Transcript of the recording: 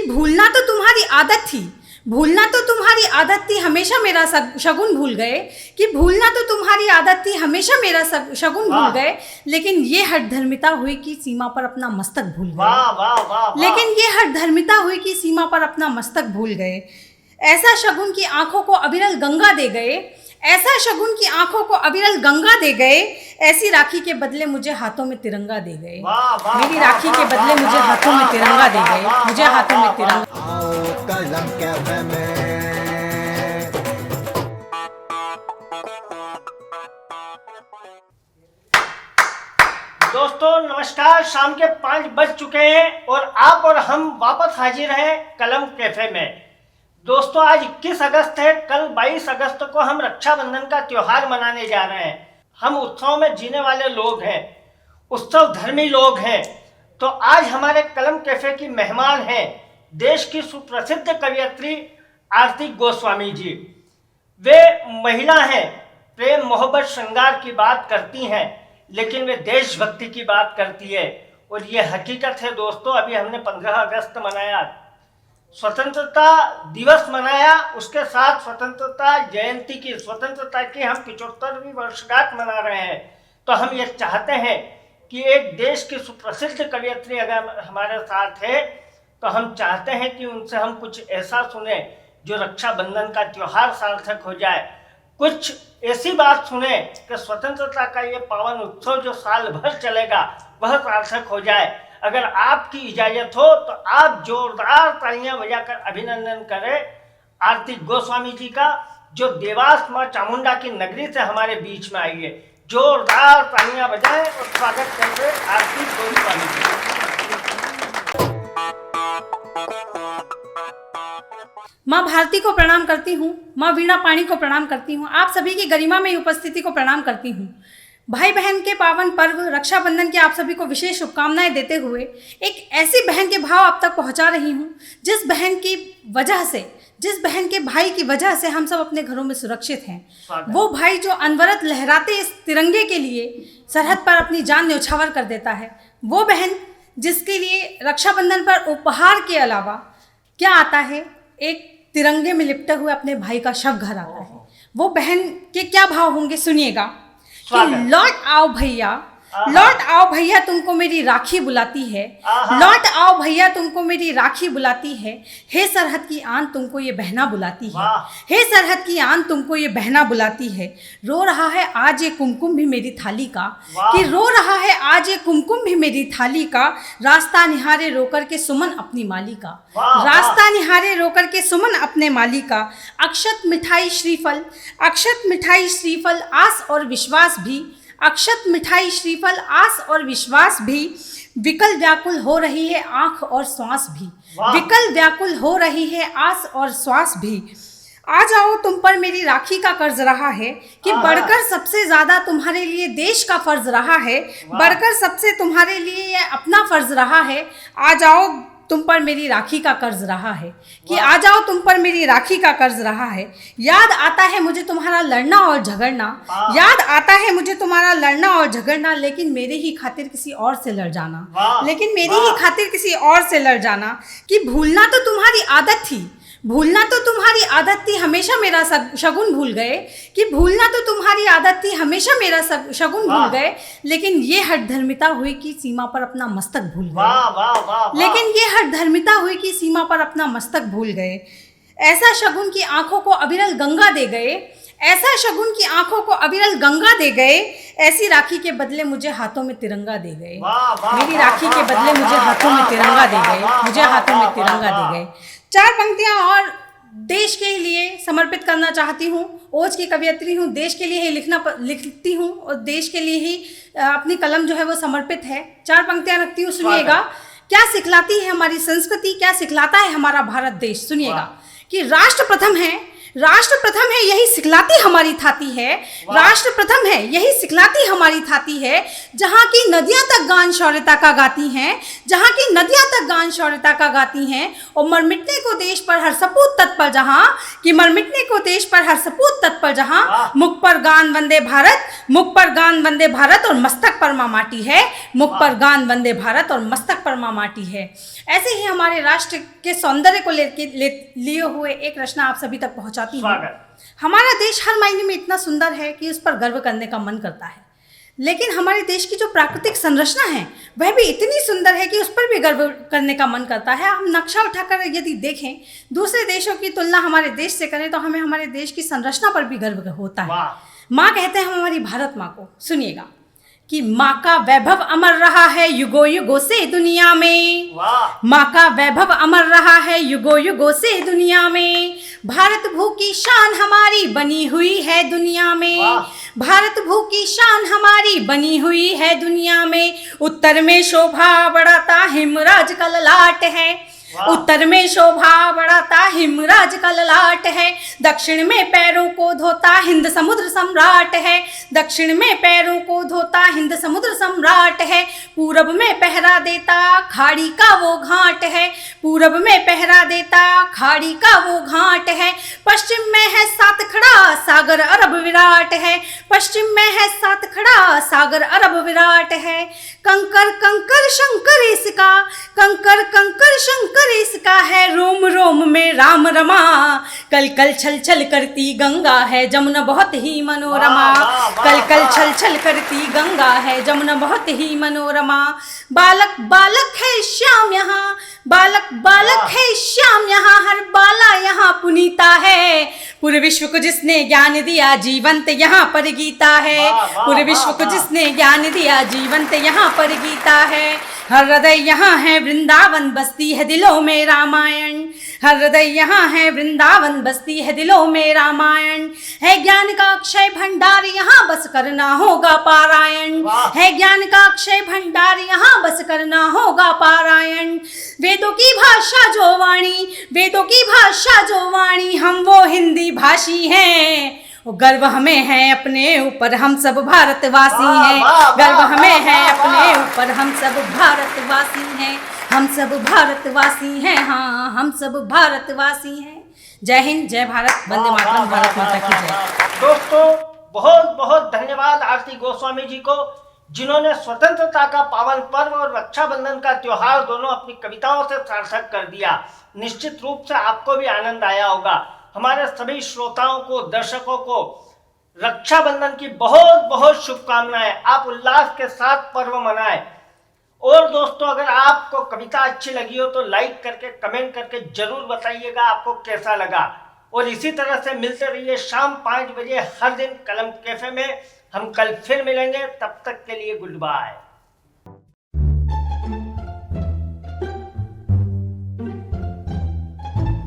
कि भूलना तो तुम्हारी आदत थी, भूलना तो तुम्हारी आदत थी, हमेशा मेरा शगुन भूल गए। कि भूलना तो तुम्हारी आदत थी, हमेशा मेरा शगुन भूल गए। लेकिन ये हठधर्मिता हुई कि सीमा पर अपना मस्तक भूल गए। लेकिन ये हठधर्मिता हुई कि सीमा पर अपना मस्तक भूल गए। ऐसा शगुन की आंखों को अविरल गंगा दे गए, ऐसा शगुन की आंखों को अविरल गंगा दे गए। ऐसी राखी के बदले मुझे हाथों में तिरंगा दे गए। मेरी राखी के बदले मुझे हाथों में तिरंगा दे गए, मुझे हाथों में तिरंगा। कलम कैफे में दोस्तों नमस्कार। शाम के 5 बज चुके हैं और आप और हम वापस हाजिर हैं कलम कैफे में। दोस्तों आज 21 अगस्त है, कल 22 अगस्त को हम रक्षाबंधन का त्योहार मनाने जा रहे हैं। हम उत्सव में जीने वाले लोग हैं, उत्सव धर्मी लोग हैं। तो आज हमारे कलम कैफे की मेहमान हैं देश की सुप्रसिद्ध कवयित्री आरती गोस्वामी जी। वे महिला हैं, प्रेम मोहब्बत श्रृंगार की बात करती हैं, लेकिन वे देशभक्ति की बात करती है। और ये हकीकत है दोस्तों। अभी हमने 15 अगस्त मनाया, स्वतंत्रता दिवस मनाया, उसके साथ स्वतंत्रता जयंती की, स्वतंत्रता की हम 75वीं वर्षगांठ मना रहे हैं। तो हम ये चाहते हैं कि एक देश की सुप्रसिद्ध कवयित्री अगर हमारे साथ है तो हम चाहते हैं कि उनसे हम कुछ ऐसा सुने जो रक्षाबंधन का त्योहार सार्थक हो जाए। कुछ ऐसी बात सुने कि स्वतंत्रता का ये पावन उत्सव जो साल भर चलेगा वह सार्थक हो जाए। अगर आपकी इजाजत हो तो आप जोरदार तालियां बजाकर अभिनंदन करें आरती गोस्वामी जी का, जो देवास मां चामुंडा की नगरी से हमारे बीच में आई है। जोरदार तालियां बजाएं और स्वागत करें आरती गोस्वामी जी। माँ भारती को प्रणाम करती हूँ, माँ वीणा पाणी को प्रणाम करती हूँ, आप सभी की गरिमा में उपस्थिति को प्रणाम करती हूँ। भाई बहन के पावन पर्व रक्षाबंधन की आप सभी को विशेष शुभकामनाएं देते हुए एक ऐसी बहन के भाव आप तक पहुंचा रही हूं जिस बहन की वजह से, जिस बहन के भाई की वजह से हम सब अपने घरों में सुरक्षित हैं। वो भाई जो अनवरत लहराते इस तिरंगे के लिए सरहद पर अपनी जान न्यौछावर कर देता है। वो बहन जिसके लिए रक्षाबंधन पर उपहार के अलावा क्या आता है, एक तिरंगे में लिपटे हुए अपने भाई का शव घर आता है। वो बहन के क्या भाव होंगे सुनिएगा। कि लौट आओ भैया, लौट आओ भैया तुमको मेरी राखी बुलाती है, लौट आओ भैया तुमको मेरी राखी बुलाती है। हे सरहद की आन तुमको ये बहना बुलाती है, हे सरहद की आन तुमको ये बहना बुलाती है। रो रहा है आज ये कुमकुम भी मेरी थाली का, कि रो रहा है आज ये कुमकुम भी मेरी थाली का। रास्ता निहारे रोकर के सुमन अपनी माली का, रास्ता निहारे रोकर के सुमन अपने माली का। अक्षत मिठाई श्रीफल, अक्षत मिठाई श्रीफल आस और विश्वास भी, अक्षत मिठाई श्रीफल आस और विश्वास भी। विकल व्याकुल हो रही है आंख और श्वास भी, विकल व्याकुल हो रही है आस और श्वास भी। आ जाओ तुम पर मेरी राखी का कर्ज रहा है, कि बढ़कर सबसे ज्यादा तुम्हारे लिए देश का फर्ज रहा है, बढ़कर सबसे तुम्हारे लिए ये अपना फर्ज रहा है। आ जाओ तुम पर मेरी राखी का कर्ज रहा है, कि आ जाओ तुम पर मेरी राखी का कर्ज रहा है। याद आता है मुझे तुम्हारा लड़ना और झगड़ना, याद आता है मुझे तुम्हारा लड़ना और झगड़ना, लेकिन मेरे ही खातिर किसी और से लड़ जाना, लेकिन मेरी ही खातिर किसी और से लड़ जाना। कि भूलना तो तुम्हारी आदत थी, भूलना तो तुम्हारी आदत थी, हमेशा मेरा शगुन भूल गए। कि भूलना तो तुम्हारी आदत थी, हमेशा मेरा शगुन भूल गए। लेकिन ये हठधर्मिता हुई कि सीमा पर अपना मस्तक भूल गए। लेकिन ये हठधर्मिता हुई कि सीमा पर अपना मस्तक भूल गए। ऐसा शगुन की आंखों को अविरल गंगा दे गए, ऐसा शगुन की आंखों को अविरल गंगा दे गए। ऐसी राखी के बदले मुझे हाथों में तिरंगा दे गए, मेरी राखी के बदले मुझे हाथों में तिरंगा दे गए, मुझे हाथों में तिरंगा दे गए। 4 पंक्तियां और देश के लिए समर्पित करना चाहती हूँ। ओज की कवयित्री हूँ, देश के लिए ही लिखती हूँ और देश के लिए ही अपनी कलम जो है वो समर्पित है। 4 पंक्तियां रखती हूँ, सुनिएगा। क्या सिखलाती है हमारी संस्कृति, क्या सिखलाता है हमारा भारत देश। सुनिएगा कि राष्ट्र प्रथम है, राष्ट्र प्रथम है यही सिखलाती हमारी थाती है, राष्ट्र प्रथम है यही सिखलाती हमारी थाती है, जहाँ की नदियाँ तक गान शौर्यता का गाती हैं, जहाँ की नदियाँ तक गान शौर्यता का गाती हैं। और मर मिटने को देश पर हर सपूत तत्पर जहाँ, कि मर मिटने को देश पर हर सपूत तत्पर जहाँ, मुख पर गान वंदे भारत, मुख पर गान वंदे भारत और मस्तक पर माँ माटी है, मुख पर गान वंदे भारत और मस्तक पर माँ माटी है। ऐसे ही हमारे राष्ट्र के सौंदर्य को लिए हुए एक रचना आप सभी तक पहुंचाती हूँ। हमारा देश हर मायने में इतना सुंदर है कि उस पर गर्व करने का मन करता है, लेकिन हमारे देश की जो प्राकृतिक संरचना है वह भी इतनी सुंदर है कि उस पर भी गर्व करने का मन करता है। हम नक्शा उठाकर यदि देखें, दूसरे देशों की तुलना हमारे देश से करें तो हमें हमारे देश की संरचना पर भी गर्व होता है। माँ कहते हैं हम हमारी भारत माँ को, सुनिएगा कि माँ का वैभव अमर रहा है युगों युगों से दुनिया में, माँ का वैभव अमर रहा है युगों युगों से दुनिया में, भारत भू की शान हमारी बनी हुई है दुनिया में, भारत भू की शान हमारी बनी हुई है दुनिया में। उत्तर में शोभा बढ़ाता हिमराज का ललाट है, उत्तर में शोभा बढ़ाता हिमराज का ललाट है, दक्षिण में पैरों को धोता हिंद समुद्र सम्राट है, दक्षिण में पैरों को धोता हिंद समुद्र सम्राट है, पूरब में पहरा देता खाड़ी का वो घाट है, पूरब में पहरा देता खाड़ी का वो घाट है, पश्चिम में है सात खड़ा सागर अरब विराट है, पश्चिम में है सात खड़ा सागर अरब विराट है। कंकर कंकर शंकर इसका, कंकर कंकर शंकर इसका है, रोम रोम में राम रमा, कल कल छल छल करती गंगा है जमुना बहुत ही मनोरमा, कल कल छल छल करती गंगा है जमुना बहुत ही मनोरमा। बालक बालक है श्याम यहाँ, बालक बालक है श्याम यहाँ, हर बाला यहाँ पुनीता है, पूरे विश्व को जिसने ज्ञान दिया जीवंत यहाँ पर गीता है, पूरे विश्व को जिसने ज्ञान दिया जीवंत यहाँ पर गीता है। हर हृदय यहाँ है वृंदावन बसती है दिलों में रामायण, हर हृदय यहाँ है वृंदावन बसती है दिलों में रामायण, है ज्ञान का अक्षय भंडार यहाँ बस करना होगा पारायण, है ज्ञान का अक्षय भंडार यहाँ बस करना होगा पारायण। वेदों की भाषा जो वाणी, वेदों की भाषा जो वाणी, हम वो हिंदी भाषी हैं, गर्व हमें है अपने ऊपर हम सब भारतवासी हैं, गर्व हमें है अपने ऊपर हम सब भारतवासी हैं, हम सब भारतवासी हैं, हाँ हम सब भारतवासी हैं। जय हिंद, जय भारत, वंदे मातरम, भारत माता की जय। दोस्तों बहुत बहुत धन्यवाद आरती गोस्वामी जी को, जिन्होंने स्वतंत्रता का पावन पर्व और रक्षाबंधन का त्योहार दोनों अपनी कविताओं से सार्थक कर दिया। निश्चित रूप से आपको भी आनंद आया होगा। हमारे सभी श्रोताओं को, दर्शकों को रक्षाबंधन की बहुत बहुत शुभकामनाएं। आप उल्लास के साथ पर्व मनाएं। और दोस्तों अगर आपको कविता अच्छी लगी हो तो लाइक करके, कमेंट करके जरूर बताइएगा आपको कैसा लगा। और इसी तरह से मिलते रहिए शाम 5 बजे हर दिन कलम कैफे में। हम कल फिर मिलेंगे, तब तक के लिए गुड बाय।